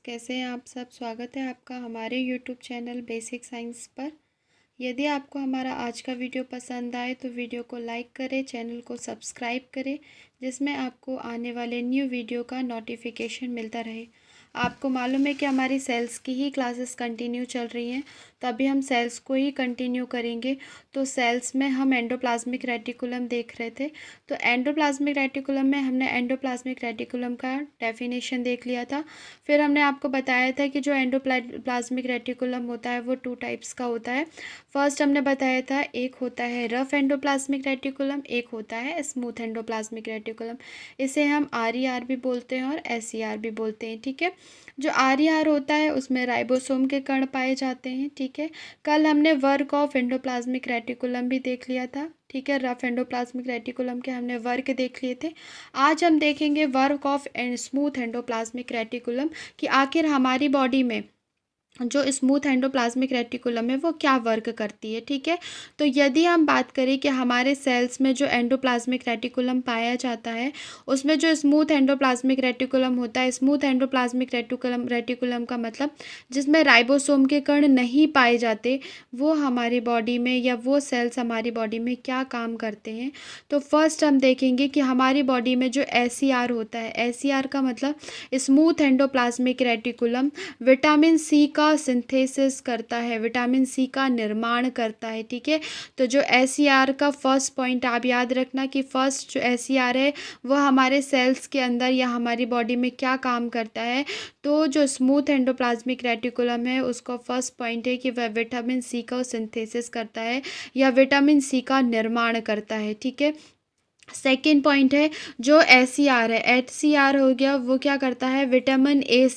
कैसे हैं आप सब। स्वागत है आपका हमारे यूट्यूब चैनल बेसिक साइंस पर। यदि आपको हमारा आज का वीडियो पसंद आए तो वीडियो को लाइक करें, चैनल को सब्सक्राइब करें, जिसमें आपको आने वाले न्यू वीडियो का नोटिफिकेशन मिलता रहे। आपको मालूम है कि हमारी सेल्स की ही क्लासेस कंटिन्यू चल रही हैं, तो अभी हम सेल्स को ही कंटिन्यू करेंगे। तो सेल्स में हम एंडोप्लाज्मिक रेटिकुलम देख रहे थे। तो एंडोप्लाज्मिक रेटिकुलम में हमने एंडोप्लाज्मिक रेटिकुलम का डेफिनेशन देख लिया था। फिर हमने आपको बताया था कि जो एंडोप्लाज्मिक रेटिकुलम होता है वो 2 टाइप्स का होता है। फर्स्ट हमने बताया था एक होता है रफ एंडोप्लाज्मिक रेटिकुलम, एक होता है स्मूथ एंडोप्लाज्मिक रेटिकुलम। इसे हम RER भी बोलते हैं और SER भी बोलते हैं, ठीक है। जो RER होता है उसमें राइबोसोम के कण पाए जाते हैं, ठीक है। कल हमने वर्क ऑफ एंडोप्लाज्मिक रेटिकुलम भी देख लिया था, ठीक है। रफ एंडोप्लाज्मिक रेटिकुलम के हमने वर्क देख लिए थे। आज हम देखेंगे work of smooth endoplasmic reticulum कि आखिर हमारी बॉडी में जो स्मूथ एंडोप्लाज्मिक रेटिकुलम है वो क्या वर्क करती है, ठीक है। तो यदि हम बात करें कि हमारे सेल्स में जो एंडोप्लाज्मिक रेटिकुलम पाया जाता है उसमें जो स्मूथ एंडोप्लाज्मिक रेटिकुलम होता है, स्मूथ एंडोप्लाज्मिक रेटिकुलम का मतलब जिसमें राइबोसोम के कण नहीं पाए जाते, वो हमारी बॉडी में या वो सेल्स हमारी बॉडी में क्या काम करते हैं। तो फर्स्ट हम देखेंगे कि हमारी बॉडी में जो SER होता है, SER का मतलब smooth endoplasmic reticulum vitamin C का सिंथेसिस करता है, विटामिन सी का निर्माण करता है, ठीक है। तो जो SER का फर्स्ट पॉइंट आप याद रखना कि फर्स्ट जो SER है वो हमारे सेल्स के अंदर या हमारी बॉडी में क्या काम करता है। तो जो स्मूथ एंडोप्लाज्मिक रेटिकुलम है उसका फर्स्ट पॉइंट है कि वह विटामिन सी का सिंथेसिस करता है या विटामिन सी का निर्माण करता है, ठीक है। सेकेंड पॉइंट है जो SER है, HCR हो गया, वो क्या करता है विटामिन ए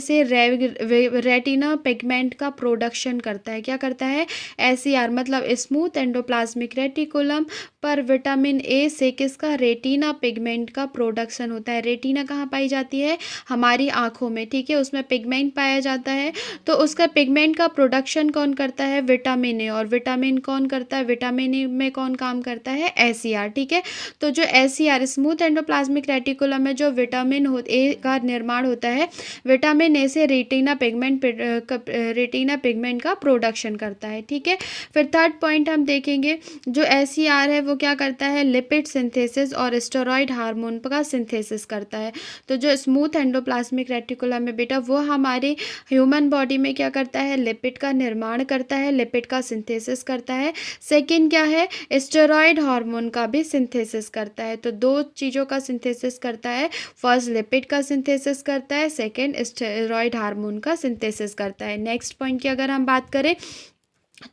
से रेटिना पिगमेंट का प्रोडक्शन करता है। क्या करता है SER मतलब स्मूथ एंडोप्लाज्मिक रेटिकुलम पर विटामिन ए से किसका रेटिना पिगमेंट का प्रोडक्शन होता है। रेटिना कहाँ पाई जाती है, हमारी आँखों में, ठीक है। उसमें पिगमेंट पाया जाता है, तो उसका पिगमेंट का प्रोडक्शन कौन करता है, विटामिन ए। और विटामिन कौन करता है, विटामिन ए में कौन काम करता है, SER, ठीक है। तो जो SER स्मूथ एंडोप्लाज्मिक रेटिकुलम में जो विटामिन ए का निर्माण होता है, विटामिन ए से रेटिना पिगमेंट का प्रोडक्शन करता है, ठीक है। फिर थर्ड पॉइंट हम देखेंगे जो SER है वो क्या करता है लिपिड सिंथेसिस और स्टेरॉइड हार्मोन का सिंथेसिस करता है। तो जो स्मूथ एंडोप्लाज्मिक रेटिकुलम है बेटा वो हमारे ह्यूमन बॉडी में क्या करता है, लिपिड का निर्माण करता है, लिपिड का सिंथेसिस करता है। सेकेंड क्या है, स्टेरॉइड हार्मोन का भी सिंथेसिस करता है। तो 2 चीज़ों का सिंथेसिस करता है, फर्स्ट लिपिड का सिंथेसिस करता है, सेकेंड स्टेरॉइड हार्मोन का सिंथेसिस करता है। नेक्स्ट पॉइंट की अगर हम बात करें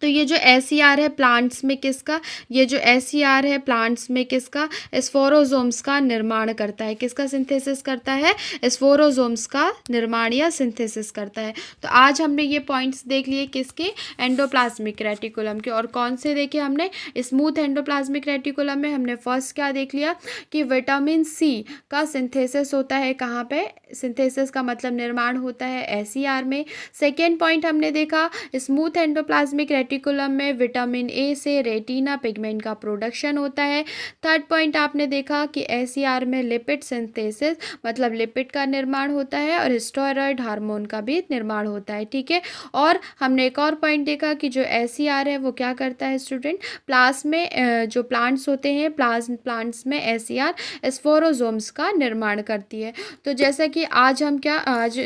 तो ये जो SER है प्लांट्स में किसका, ये जो SER है प्लांट्स में किसका, स्पोरोजोम्स का निर्माण करता है। किसका सिंथेसिस करता है, स्पोरोजोम्स का निर्माण या सिंथेसिस करता है। तो आज हमने ये पॉइंट्स देख लिए किसके, एंडोप्लाज्मिक रेटिकुलम के। और कौन से देखे हमने, स्मूथ एंडोप्लाज्मिक रेटिकुलम में हमने फर्स्ट क्या देख लिया कि विटामिन सी का सिंथेसिस होता है, कहाँ पे, सिंथेसिस का मतलब निर्माण होता है SER में। सेकेंड पॉइंट हमने देखा स्मूथ एंडोप्लाज्मिक रेटिकुलम में विटामिन ए से रेटिना पिगमेंट का प्रोडक्शन होता है। थर्ड पॉइंट आपने देखा कि SER में लिपिड सिंथेसिस मतलब लिपिड का निर्माण होता है और स्टेरॉइड हार्मोन का भी निर्माण होता है, ठीक है। और हमने एक और पॉइंट देखा कि जो SER है वो क्या करता है स्टूडेंट, प्लांट्स में जो प्लांट्स होते हैं प्लांट्स में SER स्पोरोजोम्स का निर्माण करती है। तो जैसा कि आज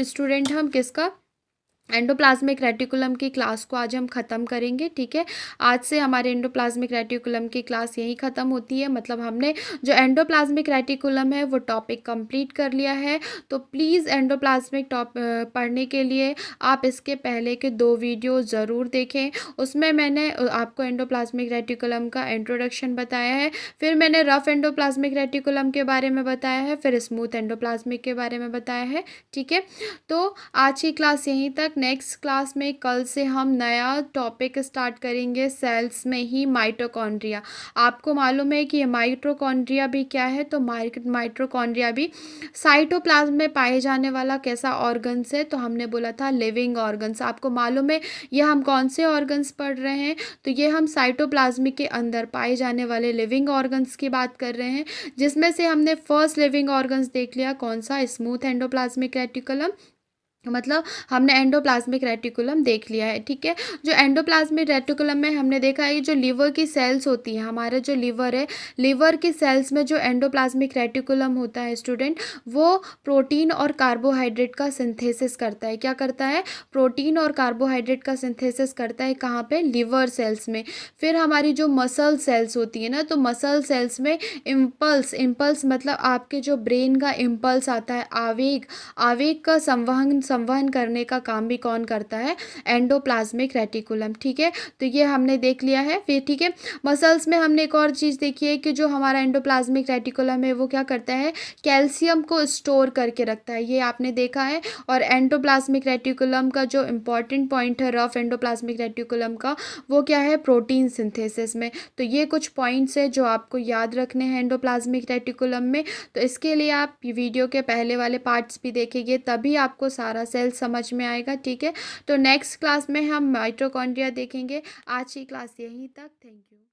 स्टूडेंट हम किसका, एंडोप्लाज्मिक रेटिकुलम की क्लास को आज हम ख़त्म करेंगे, ठीक है। आज से हमारे एंडोप्लाज्मिक रेटिकुलम की क्लास यहीं ख़त्म होती है, मतलब हमने जो एंडोप्लाज्मिक रेटिकुलम है वो टॉपिक कंप्लीट कर लिया है। तो प्लीज़ एंडोप्लाज्मिक पढ़ने के लिए आप इसके पहले के 2 वीडियो ज़रूर देखें। उसमें मैंने आपको एंडोप्लाज्मिक रेटिकुलम का इंट्रोडक्शन बताया है, फिर मैंने रफ एंडोप्लाज्मिक रेटिकुलम के बारे में बताया है, फिर स्मूथ एंडोप्लाज्मिक के बारे में बताया है, ठीक है। तो आज की क्लास यहीं तक। नेक्स्ट क्लास में कल से हम नया टॉपिक स्टार्ट करेंगे, सेल्स में ही माइटोकॉन्ड्रिया। आपको मालूम है कि ये माइटोकॉन्ड्रिया भी क्या है, तो माइटोकॉन्ड्रिया भी साइटोप्लाज्म में पाए जाने वाला कैसा ऑर्गन्स है, तो हमने बोला था लिविंग ऑर्गन्स। आपको मालूम है ये हम कौन से ऑर्गन्स पढ़ रहे हैं, तो ये हम साइटोप्लाज्म के अंदर पाए जाने वाले लिविंग ऑर्गन्स की बात कर रहे हैं, जिसमें से हमने फर्स्ट लिविंग ऑर्गन्स देख लिया कौन सा, स्मूथ एंडोप्लाज्मिक रेटिकुलम। मतलब हमने एंडोप्लाज्मिक रेटिकुलम देख लिया है, ठीक है। जो एंडोप्लाज्मिक रेटिकुलम में हमने देखा है जो लिवर की सेल्स होती हैं, हमारा जो लिवर है, लिवर की सेल्स में जो एंडोप्लाज्मिक रेटिकुलम होता है स्टूडेंट, वो प्रोटीन और कार्बोहाइड्रेट का सिंथेसिस करता है। क्या करता है? प्रोटीन और कार्बोहाइड्रेट का सिंथेसिस करता है। कहाँ पे? लिवर सेल्स में। फिर हमारी जो मसल सेल्स होती है ना, तो मसल सेल्स में इम्पल्स, इम्पल्स मतलब आपके जो ब्रेन का इम्पल्स आता है, आवेग, आवेग का संवहन संवहन करने का काम भी कौन करता है? एंडोप्लाज्मिक रेटिकुलम, ठीक है। तो ये हमने देख लिया है। फिर ठीक है, मसल्स में हमने एक और चीज़ देखी है कि जो हमारा एंडोप्लाज्मिक रेटिकुलम है वो क्या करता है? कैल्शियम को स्टोर करके रखता है, ये आपने देखा है। और एंडोप्लाज्मिक रेटिकुलम का जो इम्पॉर्टेंट पॉइंट है रफ एंडोप्लाज्मिक रेटिकुलम का, वो क्या है? प्रोटीन सिंथेसिस में। तो ये कुछ पॉइंट्स है जो आपको याद रखने हैं एंडोप्लाज्मिक रेटिकुलम में। तो इसके लिए आप वीडियो के पहले वाले पार्ट्स भी देखेंगे, तभी आपको सारा सेल समझ में आएगा, ठीक है। तो नेक्स्ट क्लास में हम माइटोकॉन्ड्रिया देखेंगे। आज की क्लास यहीं तक। Thank you.